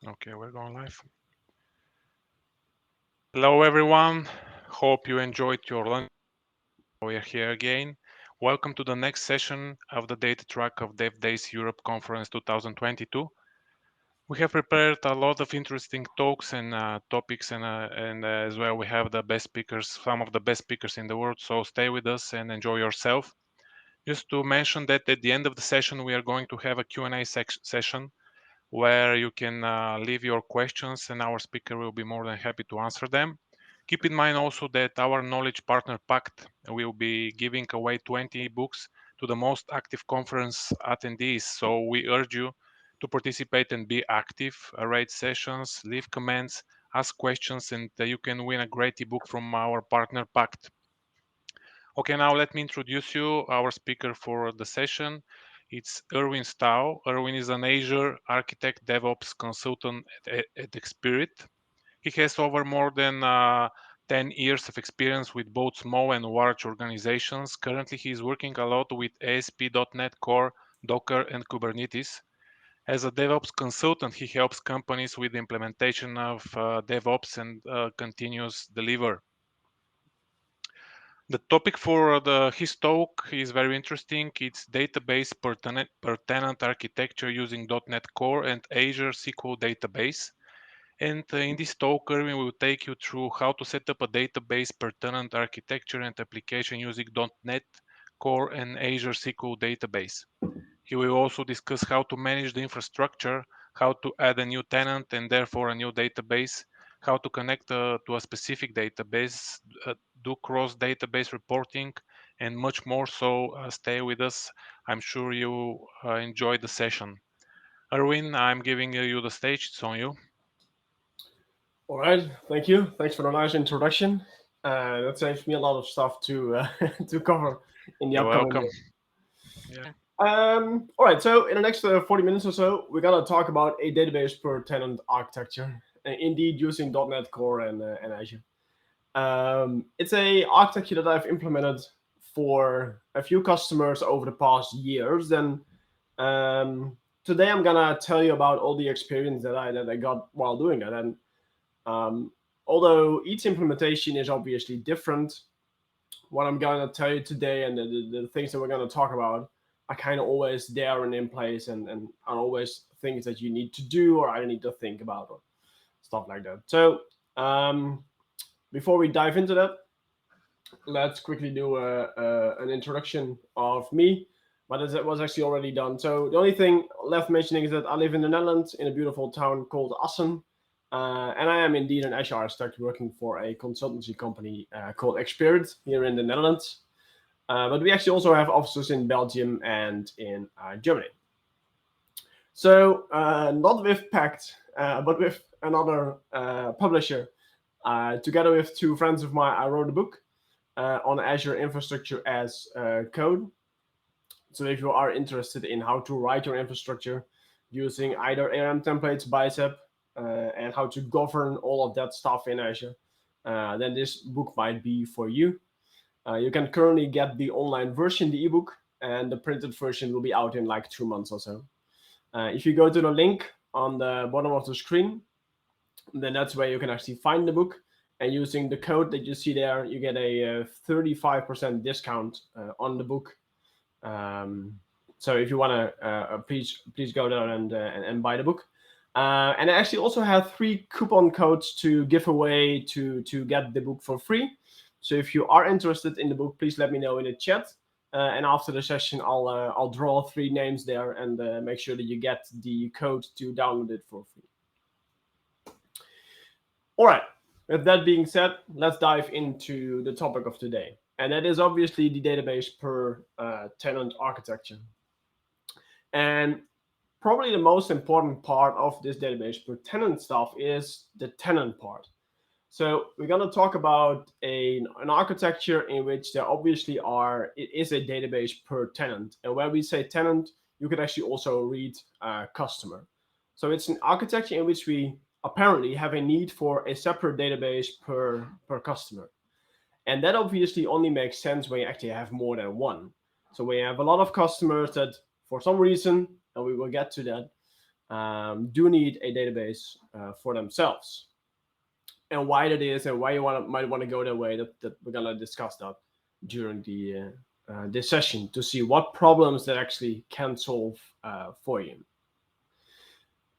Okay, we're going live. Hello, everyone. Hope you enjoyed your lunch. We are here again. Welcome to the next session of the data track of Dev Days Europe Conference 2022. We have prepared a lot of interesting talks and topics, and as well we have the best speakers, some of the best speakers in the world. So stay with us and enjoy yourself. Just to mention that at the end of the session, we are going to have a Q&A session where you can leave your questions and our speaker will be more than happy to answer them. Keep in mind also that our Knowledge Partner Pact will be giving away 20 books to the most active conference attendees. So we urge you to participate and be active, rate sessions, leave comments, ask questions, and you can win a great ebook from our Partner Pact. Okay, now let me introduce you our speaker for the session. It's Erwin Staal. Erwin is an Azure architect, DevOps consultant at Xspirit. He has over more than 10 years of experience with both small and large organizations. Currently, he is working a lot with ASP.NET Core, Docker, and Kubernetes. As a DevOps consultant, he helps companies with the implementation of DevOps and continuous deliver. The topic for his talk is very interesting. It's database-per-tenant architecture using .NET Core and Azure SQL database. And in this talk, Erwin will take you through how to set up a database-per-tenant architecture and application using .NET Core and Azure SQL database. He will also discuss how to manage the infrastructure, how to add a new tenant and therefore a new database, how to connect to a specific database, do cross-database reporting, and much more. So stay with us. I'm sure you enjoy the session. Erwin, I'm giving you the stage. It's on you. All right, thank you. Thanks for the nice introduction. That saves me a lot of stuff to to cover in the You're upcoming welcome. day. Yeah. All right, so in the next 40 minutes or so, we're gonna talk about a database per tenant architecture, indeed using .NET Core and Azure. It's a architecture that I've implemented for a few customers over the past years. And today I'm gonna tell you about all the experience that I got while doing it. And um, although each implementation is obviously different, what I'm going to tell you today and the things that we're going to talk about are kind of always there and in place and are always things that you need to do or I need to think about or stuff like that. So before we dive into that, let's quickly do an introduction of me. But it was actually already done. So the only thing left mentioning is that I live in the Netherlands in a beautiful town called Assen. And I am indeed an Azure architect working for a consultancy company called Xspirit here in the Netherlands. But we actually also have offices in Belgium and in Germany. So not with Pact, but with another publisher. Together with two friends of mine, I wrote a book on Azure infrastructure as code. So if you are interested in how to write your infrastructure using either ARM templates, Bicep, and how to govern all of that stuff in Azure, then this book might be for you. You can currently get the online version, the ebook, and the printed version will be out in like 2 months or so. If you go to the link on the bottom of the screen, then that's where you can actually find the book. And using the code that you see there, you get a 35% discount on the book. So if you want to, please go there and buy the book. And I actually also have 3 coupon codes to give away to get the book for free. So if you are interested in the book, please let me know in the chat. And after the session, I'll draw 3 names there and make sure that you get the code to download it for free. All right. With that being said, let's dive into the topic of today. And that is obviously the database per tenant architecture. And probably the most important part of this database per tenant stuff is the tenant part. So we're going to talk about an architecture in which there obviously it is a database per tenant. And when we say tenant, you could actually also read customer. So it's an architecture in which we apparently have a need for a separate database per customer. And that obviously only makes sense when you actually have more than one. So when you have a lot of customers that for some reason, and we will get to that, do need a database for themselves. And why that is, and why you might want to go that way, that we're gonna discuss that during this session to see what problems that actually can solve for you.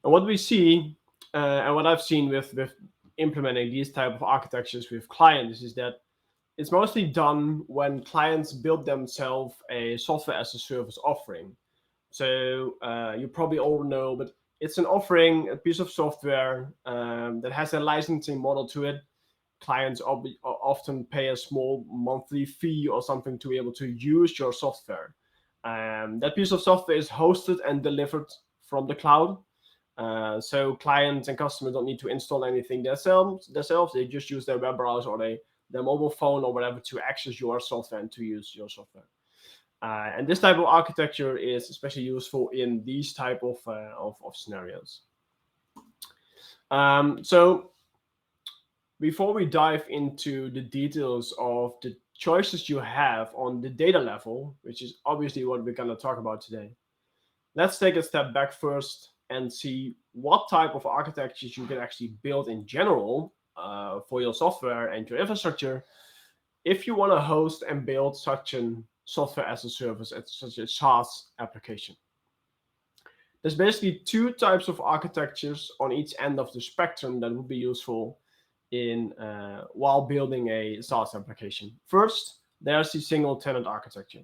And what we see, and what I've seen with implementing these type of architectures with clients, is that it's mostly done when clients build themselves a software as a service offering. So you probably all know, but it's an offering, a piece of software that has a licensing model to it. Clients often pay a small monthly fee or something to be able to use your software. That piece of software is hosted and delivered from the cloud. So clients and customers don't need to install anything themselves. They just use their web browser or their mobile phone or whatever to access your software and to use your software. And this type of architecture is especially useful in these type of scenarios. So before we dive into the details of the choices you have on the data level, which is obviously what we're going to talk about today, let's take a step back first and see what type of architectures you can actually build in general for your software and your infrastructure if you want to host and build such a software as a service, such a SaaS application. There's basically two types of architectures on each end of the spectrum that would be useful in while building a SaaS application. First, there's the single tenant architecture.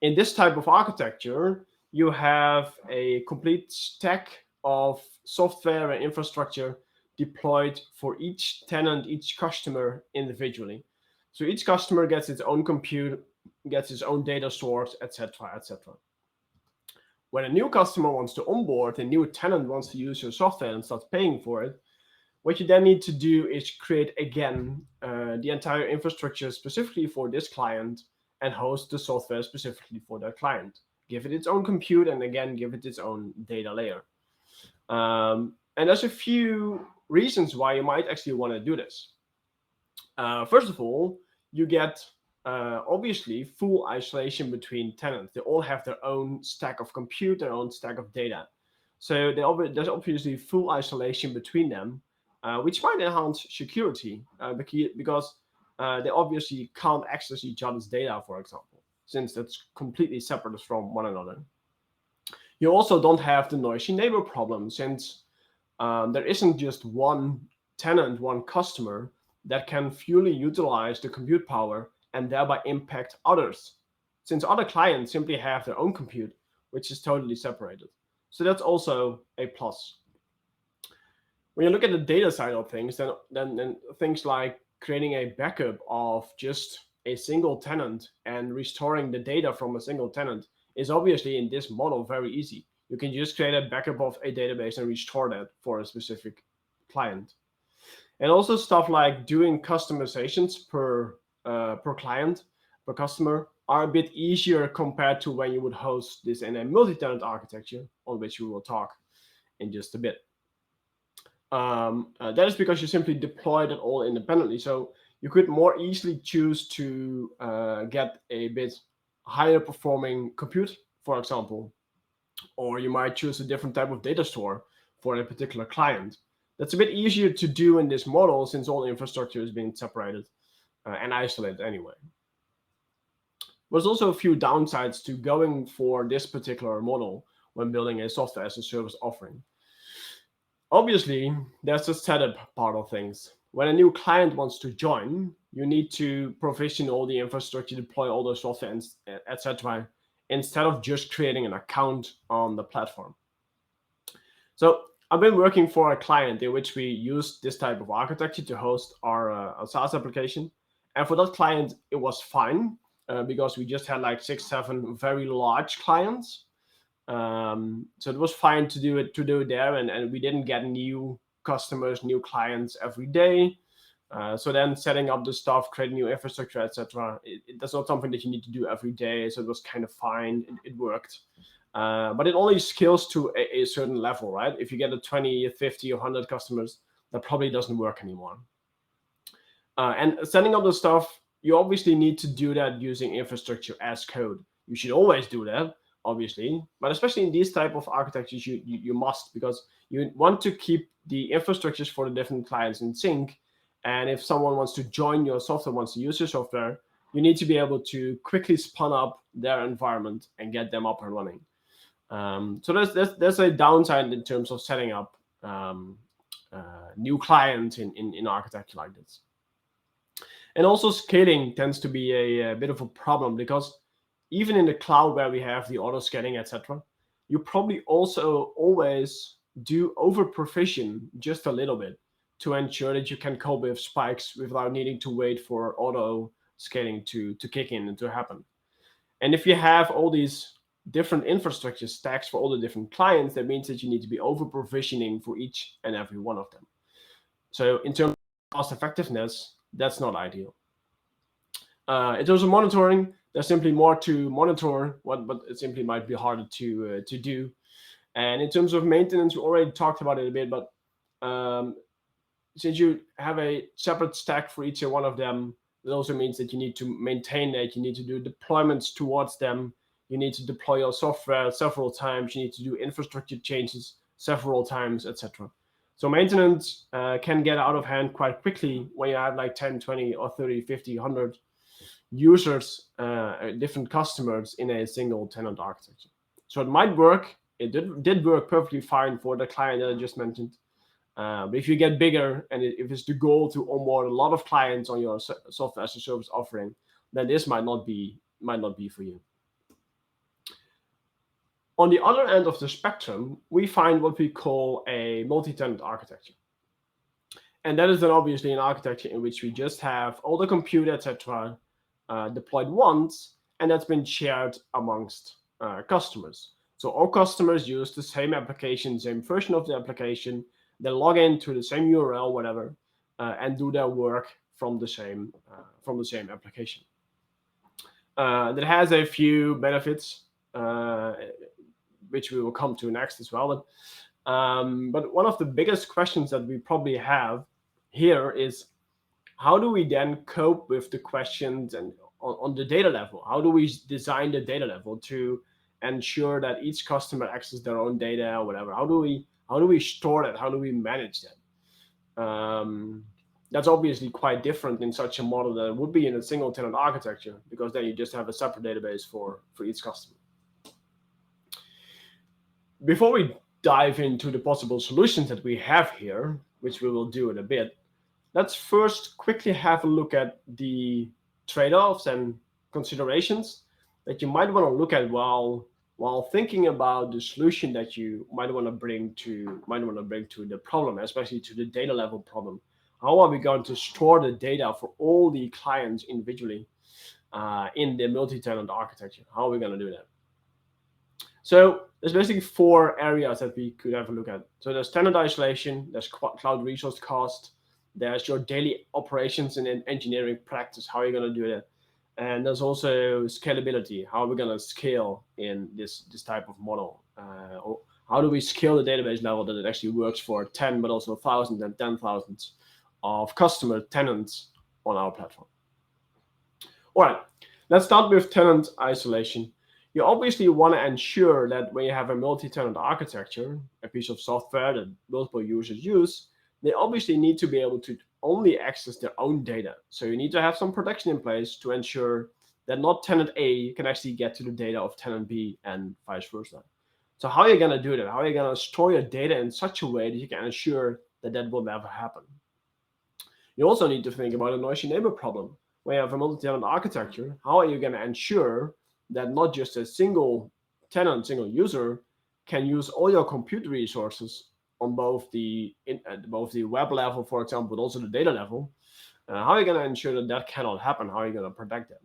In this type of architecture, you have a complete stack of software and infrastructure deployed for each tenant, each customer individually. So each customer gets its own compute, gets its own data source, etc., etc. When a new customer wants to onboard, a new tenant wants to use your software and starts paying for it, what you then need to do is create again the entire infrastructure specifically for this client and host the software specifically for that client. Give it its own compute and again give it its own data layer. And there's a few reasons why you might actually want to do this. First of all, you get obviously full isolation between tenants. They all have their own stack of compute, their own stack of data. So there's obviously full isolation between them, which might enhance security because they obviously can't access each other's data, for example, since that's completely separate from one another. You also don't have the noisy neighbor problem, since there isn't just one tenant, one customer that can fully utilize the compute power and thereby impact others, since other clients simply have their own compute, which is totally separated. So that's also a plus. When you look at the data side of things, then things like creating a backup of just a single tenant and restoring the data from a single tenant is obviously in this model very easy. You can just create a backup of a database and restore that for a specific client. And also stuff like doing customizations per client, per customer, are a bit easier compared to when you would host this in a multi-tenant architecture, on which we will talk in just a bit. That is because you simply deployed it all independently. So you could more easily choose to get a bit higher performing compute, for example, or you might choose a different type of data store for a particular client. That's a bit easier to do in this model since all the infrastructure is being separated and isolated anyway. There's also a few downsides to going for this particular model when building a software as a service offering. Obviously, there's the setup part of things. When a new client wants to join, you need to provision all the infrastructure, deploy all the software, etc., instead of just creating an account on the platform. So I've been working for a client in which we used this type of architecture to host our SaaS application. And for that client, it was fine because we just had like 6-7 very large clients. So it was fine to do it there, and we didn't get new customers, new clients every day. So then setting up the stuff, creating new infrastructure, etc., that's not something that you need to do every day. So it was kind of fine. It worked. But it only scales to a certain level, right? If you get a 20, 50, or 100 customers, that probably doesn't work anymore. And setting up the stuff, you obviously need to do that using infrastructure as code. You should always do that. obviously, but especially in these type of architectures, you must, because you want to keep the infrastructures for the different clients in sync. And if someone wants to join your software, wants to use your software, you need to be able to quickly spun up their environment and get them up and running. So there's a downside in terms of setting up new clients in architecture like this. And also scaling tends to be a bit of a problem, because even in the cloud where we have the auto scaling, etc., you probably also always do over provision just a little bit to ensure that you can cope with spikes without needing to wait for auto scaling to kick in and to happen. And if you have all these different infrastructure stacks for all the different clients, that means that you need to be over provisioning for each and every one of them. So in terms of cost effectiveness, that's not ideal. In terms of monitoring, there's simply more to monitor, but it simply might be harder to do. And in terms of maintenance, we already talked about it a bit, but since you have a separate stack for each one of them, it also means that you need to maintain that, you need to do deployments towards them, you need to deploy your software several times, you need to do infrastructure changes several times, etc. So maintenance can get out of hand quite quickly when you have like 10, 20, or 30, 50, 100 users, different customers in a single tenant architecture. So it might work. It did work perfectly fine for the client that I just mentioned. But if you get bigger, and if it's the goal to onboard a lot of clients on your software as a service offering, then this might not be for you. On the other end of the spectrum, we find what we call a multi-tenant architecture. And that is then obviously an architecture in which we just have all the compute, etc., deployed once, and that's been shared amongst customers. So all customers use the same application, same version of the application. They log into the same URL, whatever, and do their work from the same application. That has a few benefits, which we will come to next as well. But one of the biggest questions that we probably have here is, how do we then cope with the questions and on the data level? How do we design the data level to ensure that each customer accesses their own data or whatever? How do we store that? How do we manage that? That's obviously quite different in such a model than it would be in a single tenant architecture, because then you just have a separate database for each customer. Before we dive into the possible solutions that we have here, which we will do in a bit, let's first quickly have a look at the trade-offs and considerations that you might want to look at while thinking about the solution that you might want to bring to the problem, especially to the data level problem. How are we going to store the data for all the clients individually in the multi-tenant architecture? How are we going to do that? So there's basically 4 areas that we could have a look at. So there's tenant isolation, there's cloud resource cost, there's your daily operations and engineering practice. How are you going to do that? And there's also scalability. How are we going to scale in this type of model? Or how do we scale the database level that it actually works for 10, but also thousands and 10,000s of customer tenants on our platform? All right, let's start with tenant isolation. You obviously want to ensure that when you have a multi-tenant architecture, a piece of software that multiple users use, they obviously need to be able to only access their own data. So you need to have some protection in place to ensure that not tenant A can actually get to the data of tenant B and vice versa. So how are you going to do that? How are you going to store your data in such a way that you can ensure that that will never happen? You also need to think about a noisy neighbor problem. When you have a multi-tenant architecture, how are you going to ensure that not just a single tenant, single user can use all your compute resources on both the web level, for example, but also the data level? How are you going to ensure that that cannot happen? How are you going to protect them?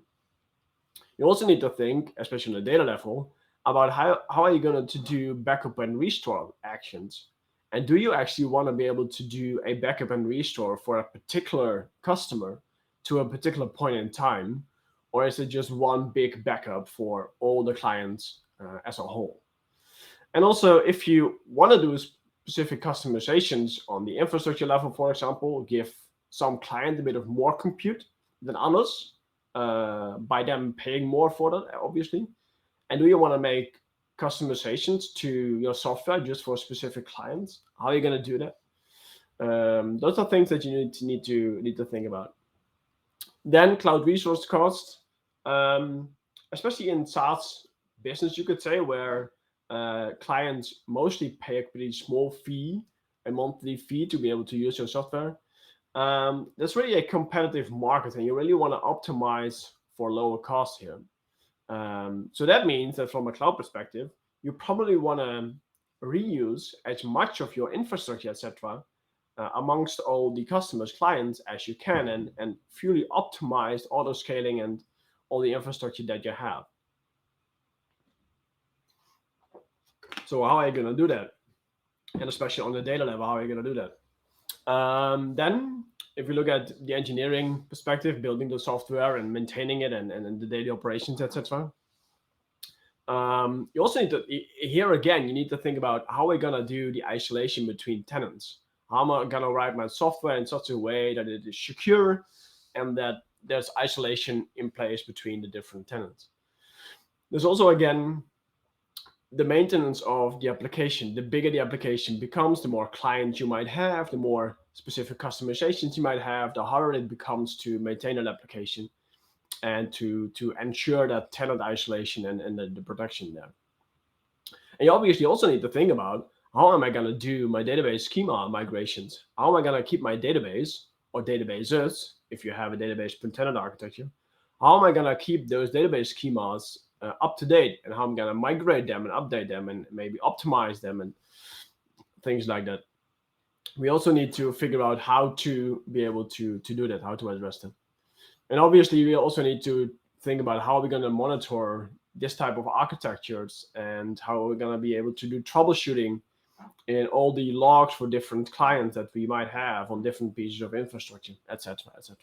You also need to think, especially on the data level, about how are you going to do backup and restore actions? And do you actually want to be able to do a backup and restore for a particular customer to a particular point in time? Or is it just one big backup for all the clients as a whole? And also, if you want to do specific customizations on the infrastructure level, for example, give some client a bit of more compute than others by them paying more for that, obviously. And do you want to make customizations to your software just for specific clients. How are you going to do that? Those are things that you need to think about. Then cloud resource costs, especially in SaaS business, you could say, where clients mostly pay a pretty small fee, a monthly fee to be able to use your software. That's really a competitive market, and you really want to optimize for lower cost here. So that means that from a cloud perspective, you probably want to reuse as much of your infrastructure, etc., amongst all the customers, clients as you can, and fully optimized auto scaling and all the infrastructure that you have. So how are you going to do that? And especially on the data level, how are you going to do that? Then, if we look at the engineering perspective, building the software and maintaining it, and the daily operations, etc., you also need to, here again, you need to think about how we're going to do the isolation between tenants. How am I going to write my software in such a way that it is secure and that there's isolation in place between the different tenants. There's also, again, the maintenance of the application. The bigger the application becomes, the more clients you might have, the more specific customizations you might have, the harder it becomes to maintain an application and to ensure that tenant isolation and the protection there. And you obviously also need to think about, how am I going to do my database schema migrations? How am I going to keep my database or databases, if you have a database-per-tenant architecture, how am I going to keep those database schemas up to date, and how I'm going to migrate them and update them and maybe optimize them and things like that. We also need to figure out how to be able to do that, how to address them. And obviously, we also need to think about how we're going to monitor this type of architectures and how we're going to be able to do troubleshooting in all the logs for different clients that we might have on different pieces of infrastructure, etc., etc.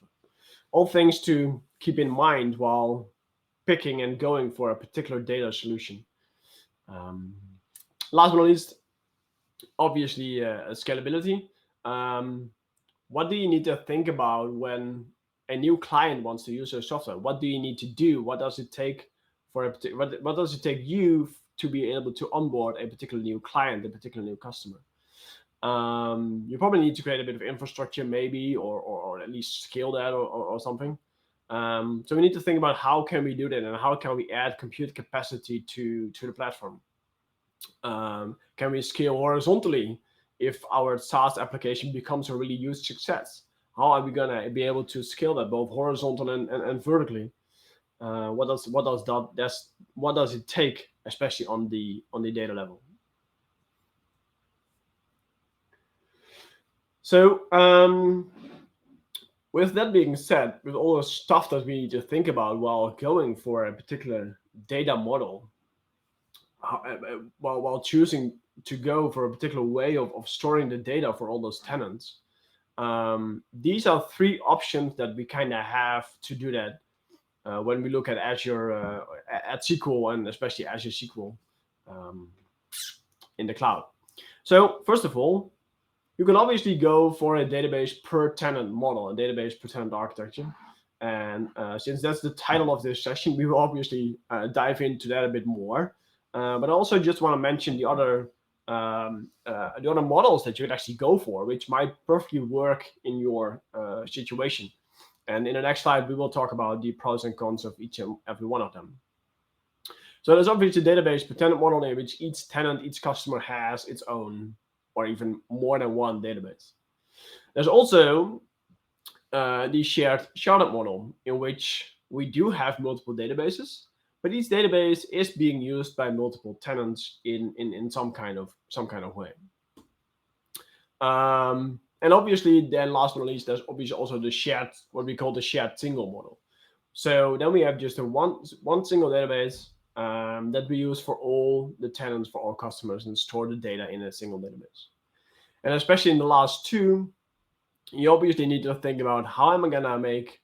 All things to keep in mind while picking and going for a particular data solution. Last but not least, obviously, scalability. What do you need to think about when a new client wants to use your software? What do you need to do? What does it take what does it take you to be able to onboard a particular new client, a particular new customer? You probably need to create a bit of infrastructure, maybe, or at least scale that or something. So we need to think about how can we do that and how can we add compute capacity to the platform. Can we scale horizontally if our SaaS application becomes a really huge success? How are we gonna be able to scale that both horizontal and vertically? What does it take, especially on the data level? So with that being said, with all the stuff that we need to think about while going for a particular data model, while choosing to go for a particular way of storing the data for all those tenants, these are three options that we kind of have to do that when we look at Azure, at SQL, and especially Azure SQL in the cloud. So first of all, you can obviously go for a database-per-tenant model, a database-per-tenant architecture. And since that's the title of this session, we will obviously dive into that a bit more. But I also just want to mention the other models that you could actually go for, which might perfectly work in your situation. And in the next slide, we will talk about the pros and cons of each and every one of them. So there's obviously a database-per-tenant model in which each tenant, each customer has its own, or even more than one database. There's also the shared sharded model, in which we do have multiple databases, but each database is being used by multiple tenants in some kind of way. And obviously, then last but not least, there's obviously also the shared, what we call the shared single model. So then we have just a one single database that we use for all the tenants, for all customers, and store the data in a single database. And especially in the last two, you obviously need to think about, how am I gonna make,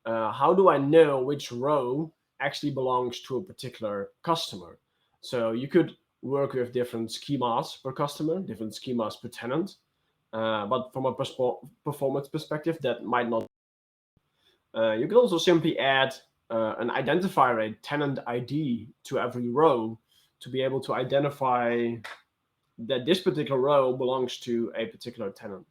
how do I know which row actually belongs to a particular customer? So you could work with different schemas per customer, different schemas per tenant, but from a performance perspective, that might not. You could also simply add an identifier, a tenant ID, to every row to be able to identify that this particular row belongs to a particular tenant.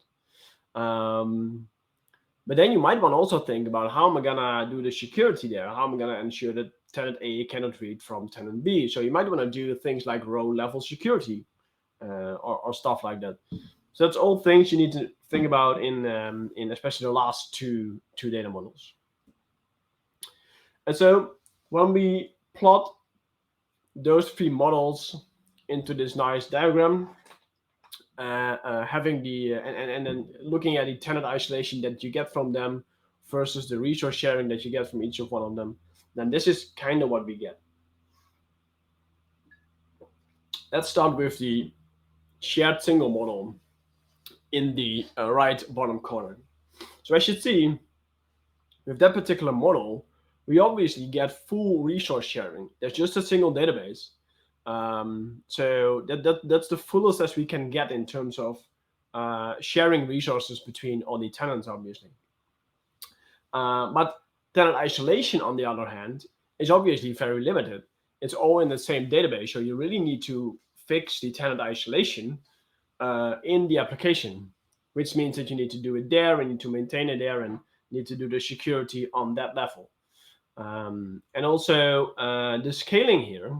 But then you might want to also think about how am I gonna do the security there? How am I gonna ensure that tenant A cannot read from tenant B? So you might want to do things like row level security or stuff like that. So that's all things you need to think about in especially the last two data models. And so when we plot those three models into this nice diagram, having the and then looking at the tenant isolation that you get from them versus the resource sharing that you get from each of one of them, then this is kind of what we get. Let's start with the shared single model in the right bottom corner. So as you see, with that particular model, we obviously get full resource sharing. There's just a single database. So that's the fullest as we can get in terms of sharing resources between all the tenants, obviously. But tenant isolation, on the other hand, is obviously very limited. It's all in the same database, so you really need to fix the tenant isolation in the application, which means that you need to do it there, and need to maintain it there, and need to do the security on that level. And also the scaling here,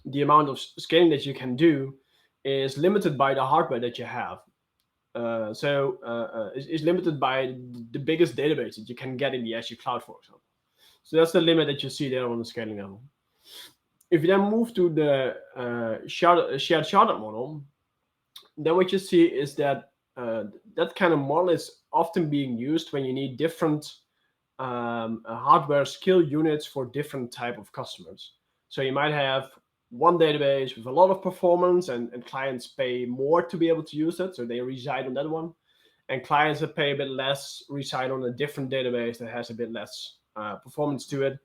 the amount of scaling that you can do is limited by the hardware that you have. Is limited by the biggest database that you can get in the Azure cloud, for example. So that's the limit that you see there on the scaling level. If you then move to the shared sharded model, then what you see is that that kind of model is often being used when you need different hardware skill units for different type of customers. So you might have one database with a lot of performance, and clients pay more to be able to use it, so they reside on that one. And clients that pay a bit less reside on a different database that has a bit less performance to it,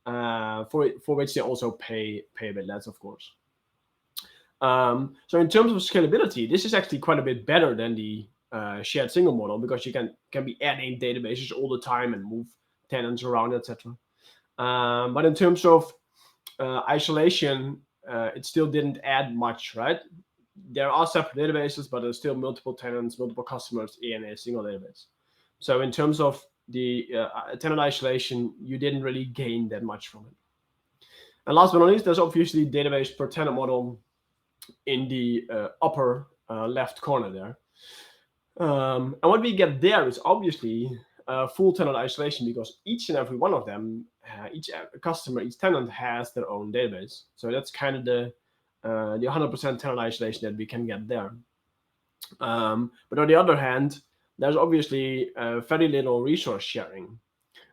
for which they also pay a bit less, of course. So in terms of scalability, this is actually quite a bit better than the shared single model, because you can be adding databases all the time and move tenants around, etc. But in terms of isolation, it still didn't add much, right? There are separate databases, but there's still multiple tenants, multiple customers in a single database. So in terms of the tenant isolation, you didn't really gain that much from it. And last but not least, there's obviously database-per-tenant model in the upper left corner there. And what we get there is obviously full tenant isolation, because each and every one of them, each customer, each tenant has their own database. So that's kind of the 100% tenant isolation that we can get there. But on the other hand, there's obviously very little resource sharing.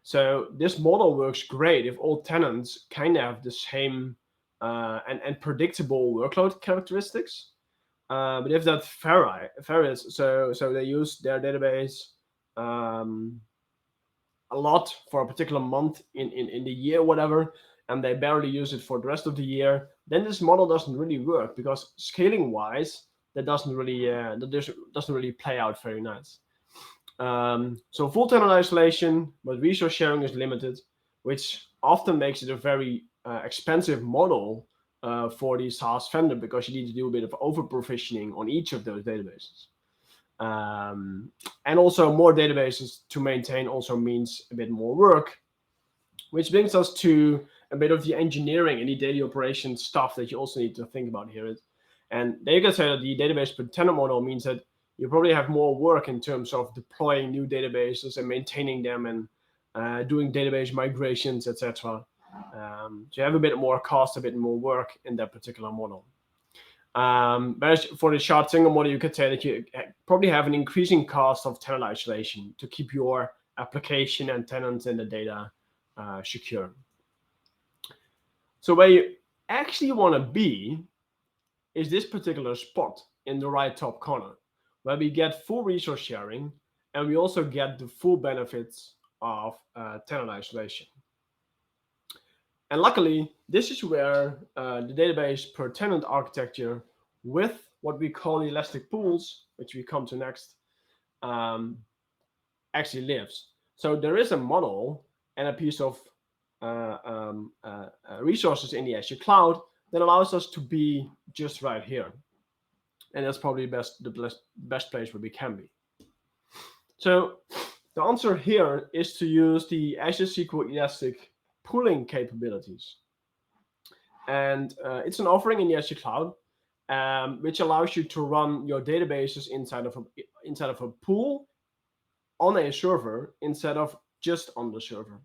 So this model works great if all tenants kind of have the same and predictable workload characteristics. But if that varies, so they use their database a lot for a particular month in the year, whatever, and they barely use it for the rest of the year, then this model doesn't really work, because scaling wise, that doesn't really play out very nice. So full tenant isolation, but resource sharing is limited, which often makes it a very expensive model for the SaaS vendor, because you need to do a bit of over provisioning on each of those databases. And also more databases to maintain also means a bit more work, which brings us to a bit of the engineering and the daily operation stuff that you also need to think about here. And there you can say that the database-per-tenant model means that you probably have more work in terms of deploying new databases and maintaining them, and doing database migrations, etc. So you have a bit more cost, a bit more work in that particular model. But for the shard single model, you could say that you probably have an increasing cost of tenant isolation to keep your application and tenants and the data secure. So where you actually want to be is this particular spot in the right top corner, where we get full resource sharing, and we also get the full benefits of tenant isolation. And luckily, this is where the database-per-tenant architecture with what we call the elastic pools, which we come to next, actually lives. So there is a model and a piece of resources in the Azure cloud that allows us to be just right here. And that's probably the best place where we can be. So the answer here is to use the Azure SQL Elastic pooling capabilities. And it's an offering in the Azure cloud, which allows you to run your databases inside of a pool on a server instead of just on the server.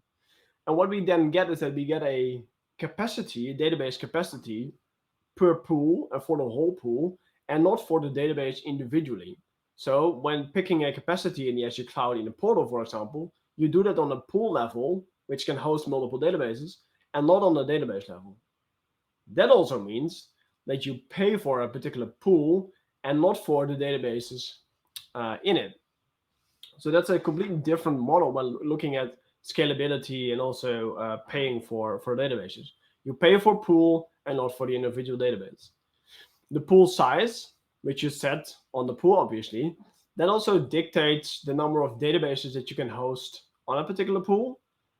And what we then get is that we get a database capacity per pool and for the whole pool, and not for the database individually. So when picking a capacity in the Azure cloud in a portal, for example, you do that on a pool level, which can host multiple databases, and not on the database level. That also means that you pay for a particular pool and not for the databases in it. So that's a completely different model when looking at scalability and also paying for databases. You pay for pool and not for the individual database. The pool size, which you set on the pool, obviously, that also dictates the number of databases that you can host on a particular pool.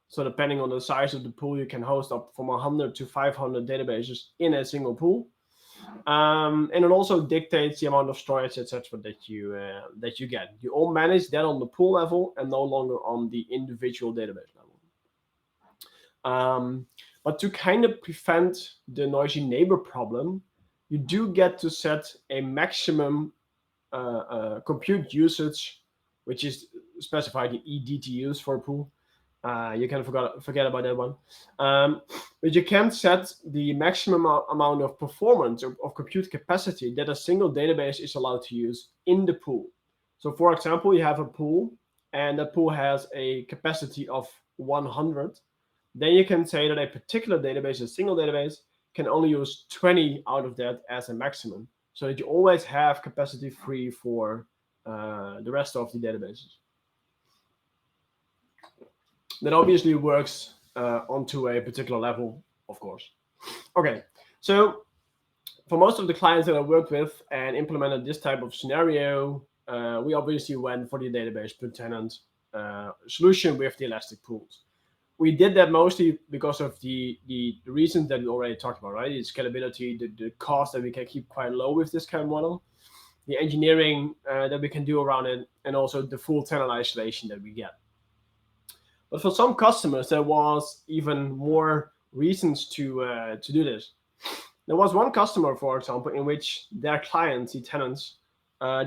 So depending on the size of the pool, you can host up from 100 to 500 databases in a single pool. And it also dictates the amount of storage, etc., that you get. You all manage that on the pool level and no longer on the individual database level. But to kind of prevent the noisy neighbor problem, you do get to set a maximum compute usage, which is specified in eDTUs for a pool. You can forget about that one. But you can set the maximum amount of performance of compute capacity that a single database is allowed to use in the pool. So for example, you have a pool and that pool has a capacity of 100. Then you can say that a particular database, a single database, can only use 20 out of that as a maximum, so that you always have capacity free for the rest of the databases. That obviously works onto a particular level, of course. Okay, so for most of the clients that I worked with and implemented this type of scenario, we obviously went for the Database-Per-Tenant solution with the Elastic pools. We did that mostly because of the reasons that we already talked about, right? The scalability, the cost that we can keep quite low with this kind of model, the engineering that we can do around it, and also the full tenant isolation that we get. But for some customers, there was even more reasons to do this. There was one customer, for example, in which their clients, the tenants,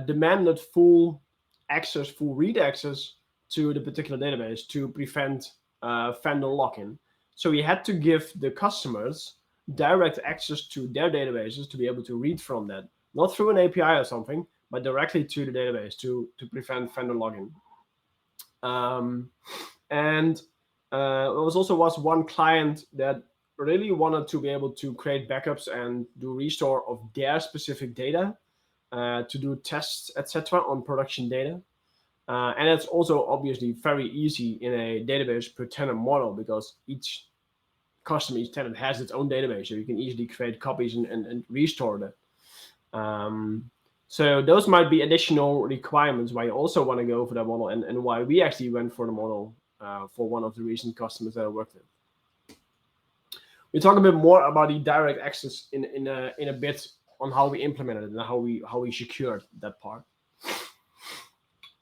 demanded full read access to the particular database to prevent vendor lock-in. So we had to give the customers direct access to their databases to be able to read from that, not through an API or something, but directly to the database to prevent vendor login. And there was one client that really wanted to be able to create backups and do restore of their specific data, to do tests, etc., on production data. And it's also obviously very easy in a Database-Per-Tenant model because each customer, each tenant has its own database, so you can easily create copies and restore that. So those might be additional requirements why you also want to go for that model, and why we actually went for the model for one of the recent customers that I worked with. We'll talk a bit more about the direct access in a bit on how we implemented it and how we secured that part.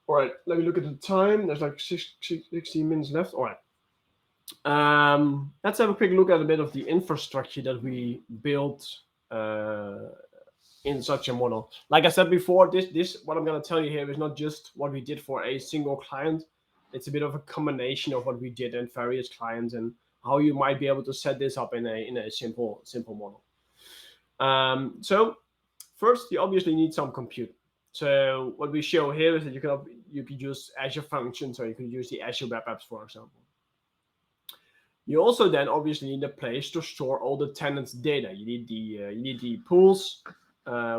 All right, let me look at the time. There's like 16 minutes left. All right. Let's have a quick look at a bit of the infrastructure that we built in such a model. Like I said before, this what I'm going to tell you here is not just what we did for a single client. It's a bit of a combination of what we did in various clients and how you might be able to set this up in a simple model. So first, you obviously need some compute. So what we show here is that you could use Azure Functions, or you could use the Azure Web Apps, for example. You also then obviously need a place to store all the tenants' data. You need the pools,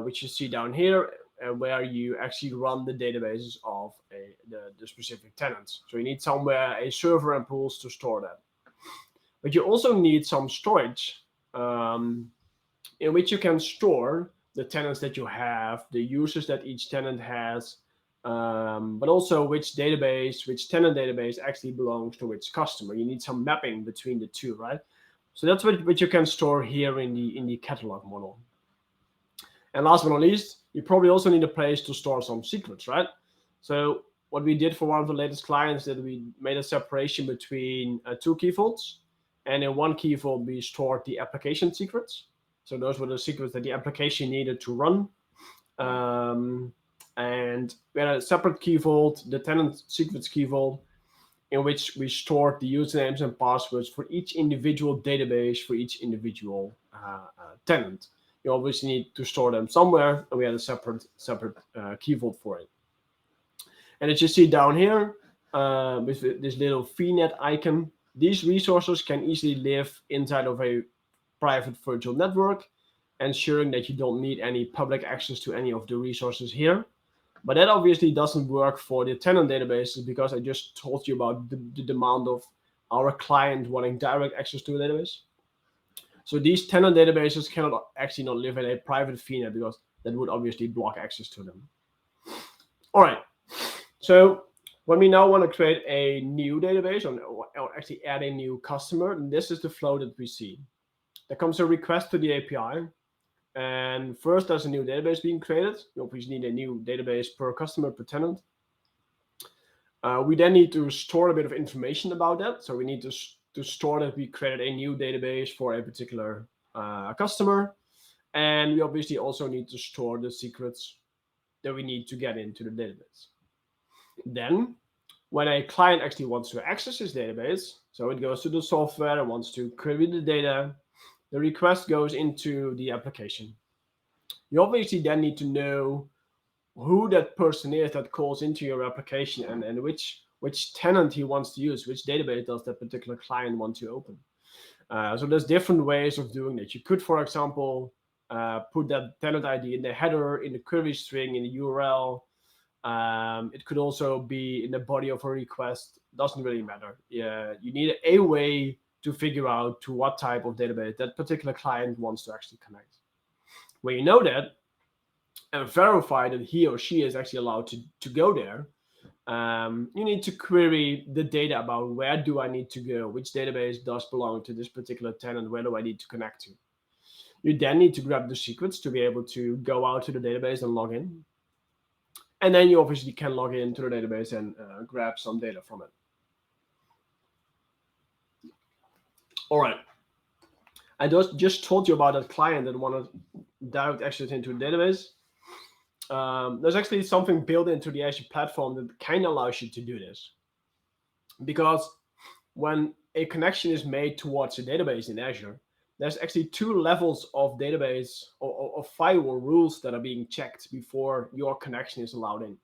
which you see down here, where you actually run the databases of the specific tenants. So you need somewhere a server and pools to store that. But you also need some storage in which you can store the tenants that you have, the users that each tenant has, but also which tenant database actually belongs to which customer. You need some mapping between the two, right? So that's what you can store here in the catalog model. And last but not least, you probably also need a place to store some secrets, right? So what we did for one of the latest clients that we made a separation between two key vaults, and in one key vault we stored the application secrets. So those were the secrets that the application needed to run. And we had a separate key vault, the tenant secrets key vault, in which we stored the usernames and passwords for each individual database for each individual tenant. You obviously need to store them somewhere, and we had a separate key vault for it. And as you see down here, with this little VNet icon, these resources can easily live inside of a private virtual network, ensuring that you don't need any public access to any of the resources here. But that obviously doesn't work for the tenant databases, because I just told you about the demand of our client wanting direct access to a database. So these tenant databases cannot actually not live in a private VNet, because that would obviously block access to them. All right. So when we now want to create a new database, or actually add a new customer, this is the flow that we see. There comes a request to the API. And first, there's a new database being created. You obviously need a new database per customer, per tenant. We then need to store a bit of information about that. So we need to store that we created a new database for a particular customer. And we obviously also need to store the secrets that we need to get into the database. Then, when a client actually wants to access this database, so it goes to the software and wants to query the data, the request goes into the application. You obviously then need to know who that person is that calls into your application, and which tenant he wants to use, which database does that particular client want to open. So there's different ways of doing it. You could, for example, put that tenant ID in the header, in the query string, in the URL. It could also be in the body of a request. Doesn't really matter. Yeah, you need a way to figure out to what type of database that particular client wants to actually connect. When you know that and verify that he or she is actually allowed to go there, you need to query the data about where do I need to go, which database does belong to this particular tenant, where do I need to connect to. You then need to grab the secrets to be able to go out to the database and log in. And then you obviously can log into the database and grab some data from it. All right. I just told you about that client that wanted direct access into a database. There's actually something built into the Azure platform that kind of allows you to do this. Because when a connection is made towards a database in Azure, there's actually two levels of database or firewall rules that are being checked before your connection is allowed in.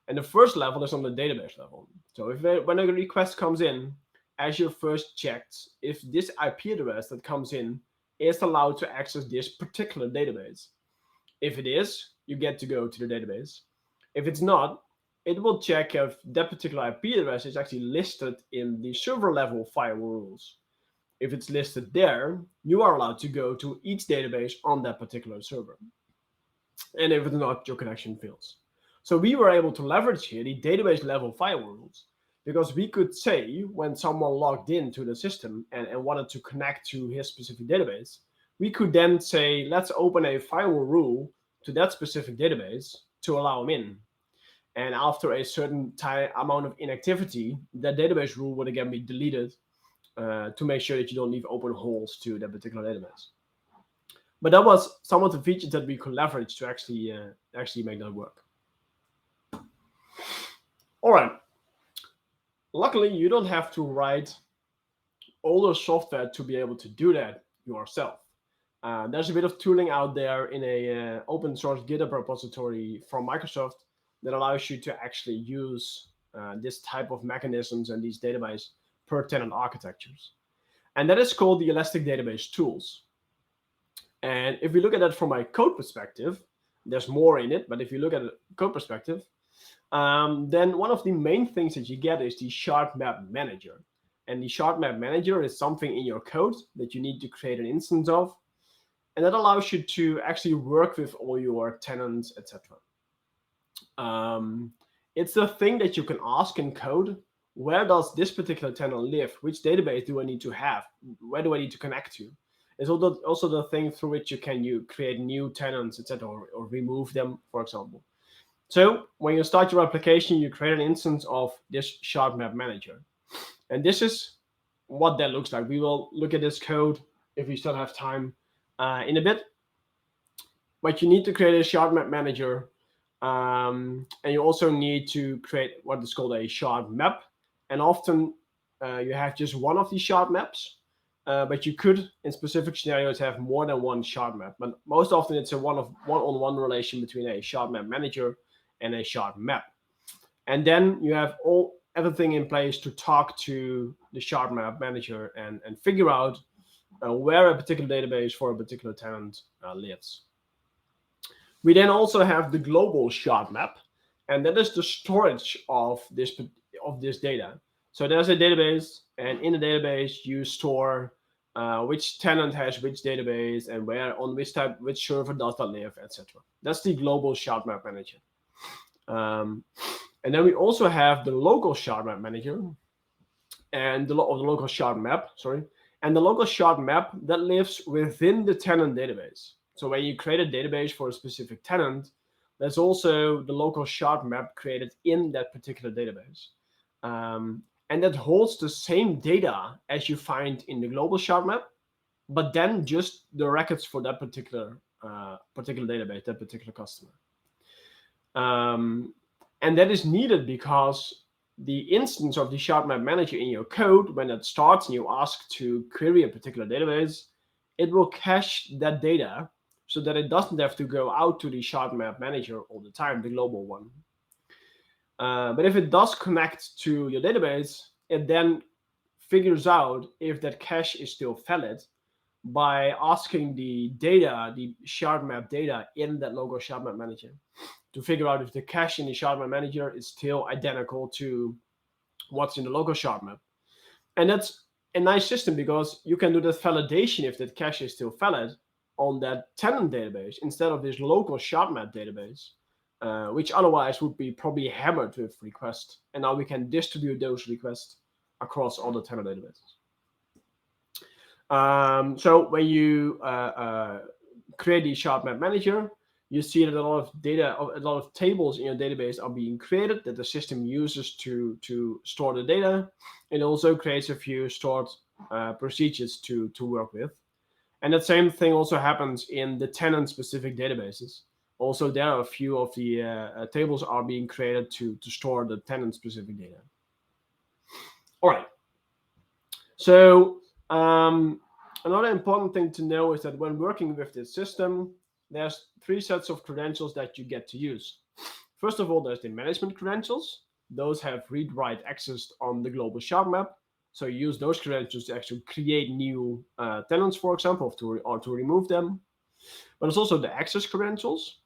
And the first level is on the database level. So when a request comes in, Azure first checks if this IP address that comes in is allowed to access this particular database. If it is, you get to go to the database. If it's not, it will check if that particular IP address is actually listed in the server level firewall rules. If it's listed there, you are allowed to go to each database on that particular server. And if it's not, your connection fails. So we were able to leverage here the database level firewall rules, because we could say when someone logged into the system and wanted to connect to his specific database, we could then say, let's open a firewall rule to that specific database to allow him in. And after a certain amount of inactivity, that database rule would again be deleted to make sure that you don't leave open holes to that particular database. But that was some of the features that we could leverage to actually make that work. All right. Luckily, you don't have to write older software to be able to do that yourself. There's a bit of tooling out there in a open source GitHub repository from Microsoft that allows you to actually use this type of mechanisms and these database per tenant architectures. And that is called the Elastic Database Tools. And if we look at that from a code perspective, there's more in it, but if you look at a code perspective, then one of the main things that you get is the shard map manager. And the shard map manager is something in your code that you need to create an instance of. And that allows you to actually work with all your tenants, etc. It's the thing that you can ask in code where does this particular tenant live? Which database do I need to have? Where do I need to connect to? It's also the thing through which you create new tenants, etc., or remove them, for example. So when you start your application, you create an instance of this shard map manager. And this is what that looks like. We will look at this code if we still have time in a bit. But you need to create a shard map manager. And you also need to create what is called a shard map. And often you have just one of these shard maps. But you could, in specific scenarios, have more than one shard map. But most often it's a one-on-one relation between a shard map manager and a shard map. And then you have everything in place to talk to the shard map manager and figure out where a particular database for a particular tenant lives. We then also have the global shard map, and that is the storage of this data. So there's a database, and in the database you store which tenant has which database and where on which server does that live, etc. That's the global shard map manager. And then we also have the local shard map manager and the local shard map, and the local shard map that lives within the tenant database. So when you create a database for a specific tenant, there's also the local shard map created in that particular database. And that holds the same data as you find in the global shard map, but then just the records for that particular database, that particular customer. And that is needed because the instance of the shard map manager in your code, when it starts and you ask to query a particular database, it will cache that data so that it doesn't have to go out to the shard map manager all the time, the global one. But if it does connect to your database, it then figures out if that cache is still valid by asking the data, the shard map data in that local shard map manager, to figure out if the cache in the shard map manager is still identical to what's in the local shard map. And that's a nice system because you can do that validation if that cache is still valid on that tenant database instead of this local shard map database, which otherwise would be probably hammered with requests. And now we can distribute those requests across all the tenant databases. So when you create the shard map manager, you see that a lot of data, a lot of tables in your database are being created that the system uses to store the data. It also creates a few stored procedures to work with. And that same thing also happens in the tenant-specific databases. Also, there are a few of the tables are being created to store the tenant-specific data. All right. So another important thing to know is that when working with this system, there's 3 sets of credentials that you get to use. First of all, there's the management credentials. Those have read-write access on the global shard map. So you use those credentials to actually create new tenants, for example, or to remove them. But it's also the access credentials.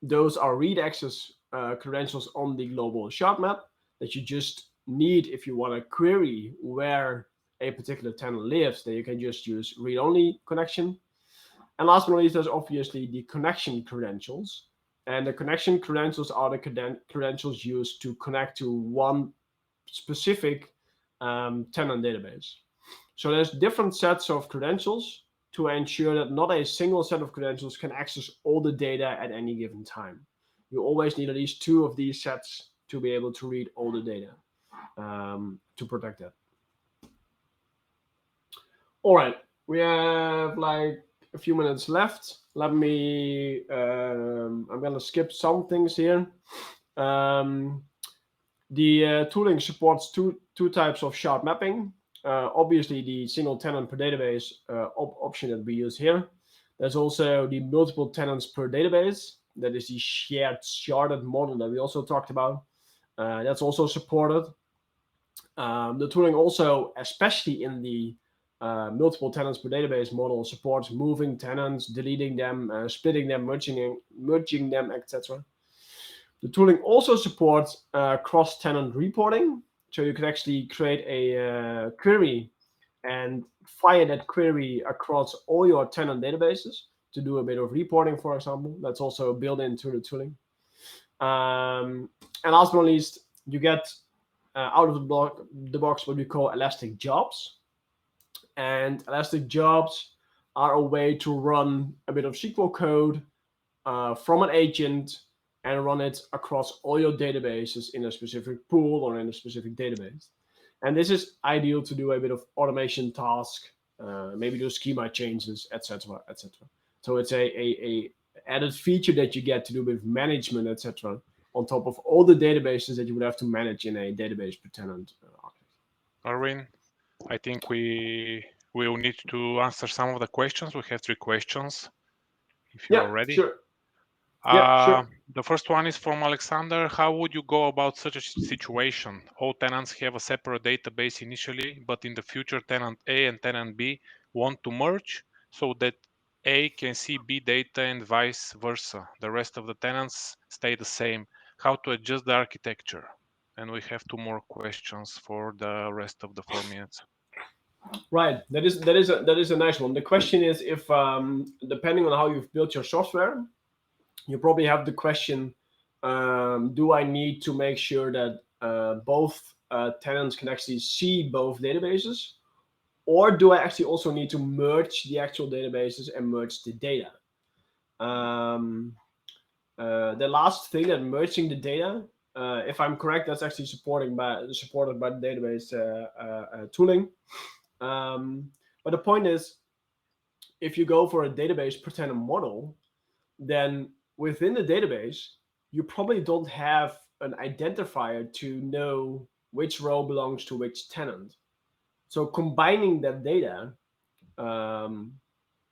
Those are read access credentials on the global shard map that you just need if you want to query where a particular tenant lives. Then you can just use read-only connection. And last but not least, there's obviously the connection credentials. And the connection credentials are the credentials used to connect to one specific tenant database. So there's different sets of credentials to ensure that not a single set of credentials can access all the data at any given time. You always need at least 2 of these sets to be able to read all the data to protect that. All right, we have like a few minutes left. Let me, I'm going to skip some things here. The tooling supports two types of shard mapping. Obviously, the single tenant per database option that we use here. There's also the multiple tenants per database. That is the sharded model that we also talked about. That's also supported. The tooling also, especially in the multiple tenants per database model, supports moving tenants, deleting them, splitting them, merging them, etc. The tooling also supports cross-tenant reporting. So you can actually create a query and fire that query across all your tenant databases to do a bit of reporting, for example. That's also built into the tooling. And last but not least, you get out of the box what we call elastic jobs. And elastic jobs are a way to run a bit of SQL code from an agent and run it across all your databases in a specific pool or in a specific database. And this is ideal to do a bit of automation task, maybe do schema changes, etc., etc. So it's a added feature that you get to do with management, etc., on top of all the databases that you would have to manage in a database-per-tenant architecture. Arvin, I think we will need to answer some of the questions. We have 3 questions, if you Yeah, are ready. sure. Yeah, sure. The first one is from Alexander. How would you go about such a situation? All tenants have a separate database initially, but in the future, tenant A and tenant B want to merge so that A can see B data and vice versa. The rest of the tenants stay the same. How to adjust the architecture? And we have 2 more questions for the rest of the 4 minutes. Right. That is a nice one. The question is if depending on how you've built your software, you probably have the question: do I need to make sure that both tenants can actually see both databases, or do I actually also need to merge the actual databases and merge the data? Um, the last thing, that merging the data, if I'm correct, that's actually supported by the database tooling. Um, but the point is, if you go for a database-per-tenant model, then within the database, you probably don't have an identifier to know which row belongs to which tenant. So combining that data um,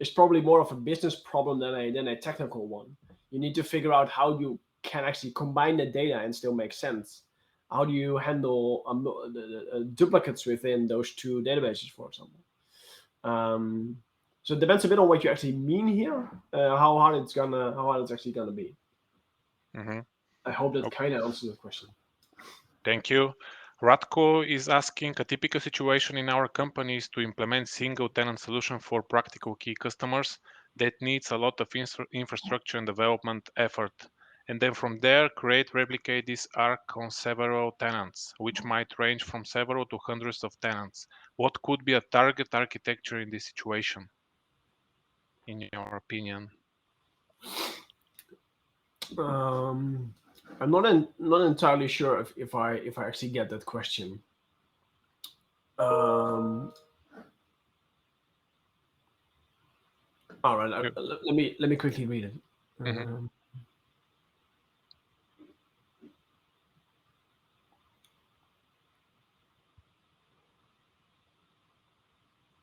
is probably more of a business problem than a technical one. You need to figure out how you can actually combine the data and still make sense. How do you handle duplicates within those two databases, for example? Um, so it depends a bit on what you actually mean here, how hard it's actually gonna be. Mhm. I hope that Okay, kind of answers the question. thank you. Radko is asking, a typical situation in our company is to implement single tenant solution for practical key customers that needs a lot of infrastructure and development effort. And then from there, replicate this arc on several tenants, which might range from several to hundreds of tenants. What could be a target architecture in this situation, in your opinion? Um, I'm not entirely sure if I actually get that question. Um, all right, Yeah. let me quickly read it. Mhm.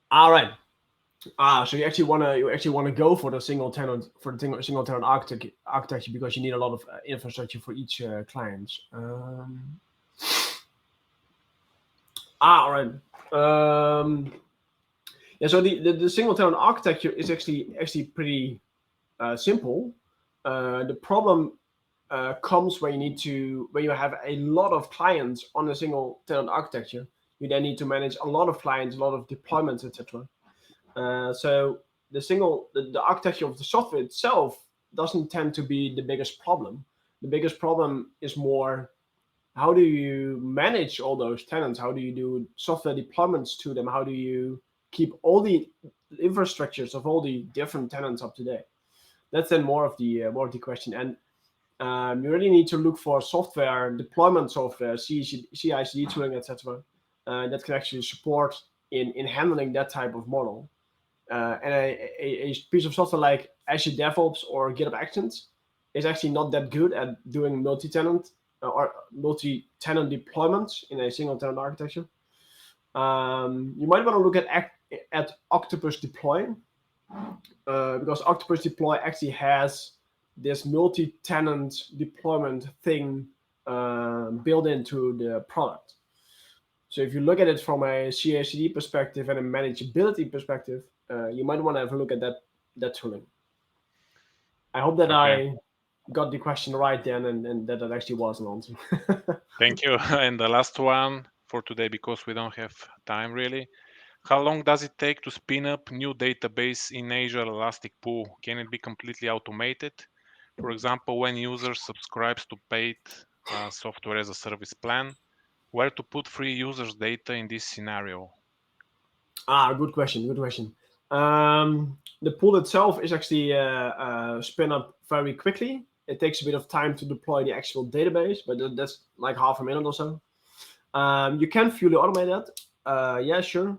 All right. So you actually wanna go for the single tenant architecture because you need a lot of infrastructure for each client. All right. Yeah. So the single tenant architecture is actually pretty simple. The problem comes when you have a lot of clients on a single tenant architecture. You then need to manage a lot of clients, a lot of deployments, etc. So the architecture of the software itself doesn't tend to be the biggest problem. The biggest problem is more, how do you manage all those tenants? How do you do software deployments to them? How do you keep all the infrastructures of all the different tenants up to date? That's then more of the question. And you really need to look for software deployment software, CI/CD tooling, etc., that can actually support in handling that type of model. And a piece of software like Azure DevOps or GitHub Actions is actually not that good at doing multi-tenant deployments in a single tenant architecture. You might want to look at Octopus Deploy, because Octopus Deploy actually has this multi-tenant deployment thing built into the product. So if you look at it from a CI/CD perspective and a manageability perspective, you might want to have a look at that tooling. I hope that Okay, I got the question right then, and that actually was an answer. thank you. And the last one for today, because we don't have time really. How long does it take to spin up new database in Azure Elastic Pool? Can it be completely automated? For example, when user subscribes to paid software as a service plan, where to put free users' data in this scenario? Good question. Good question. The pool itself is actually spin up very quickly. It takes a bit of time to deploy the actual database, but that's like half a minute or so. You can fully automate that. Yeah, sure.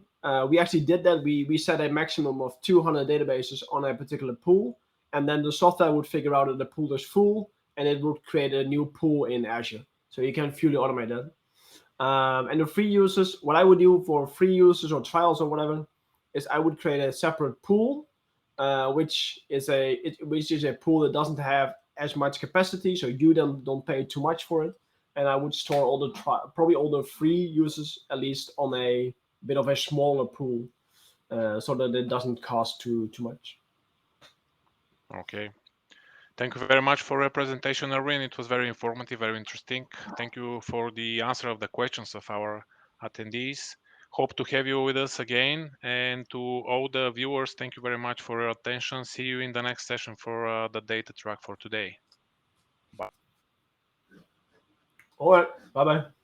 We actually did that. We set a maximum of 200 databases on a particular pool, and then the software would figure out that the pool is full, and it would create a new pool in Azure. So you can fully automate that. And the free users, what I would do for free users or trials or whatever, is I would create a separate pool, which is a pool that doesn't have as much capacity, so you don't pay too much for it. And I would store all the probably all the free users at least on a bit of a smaller pool, so that it doesn't cost too much. Okay. Thank you very much for your presentation, Erwin. It was very informative, very interesting. Thank you for the answer of the questions of our attendees. Hope to have you with us again. And to all the viewers, thank you very much for your attention. See you in the next session for the data track for today. Bye. All right, bye bye.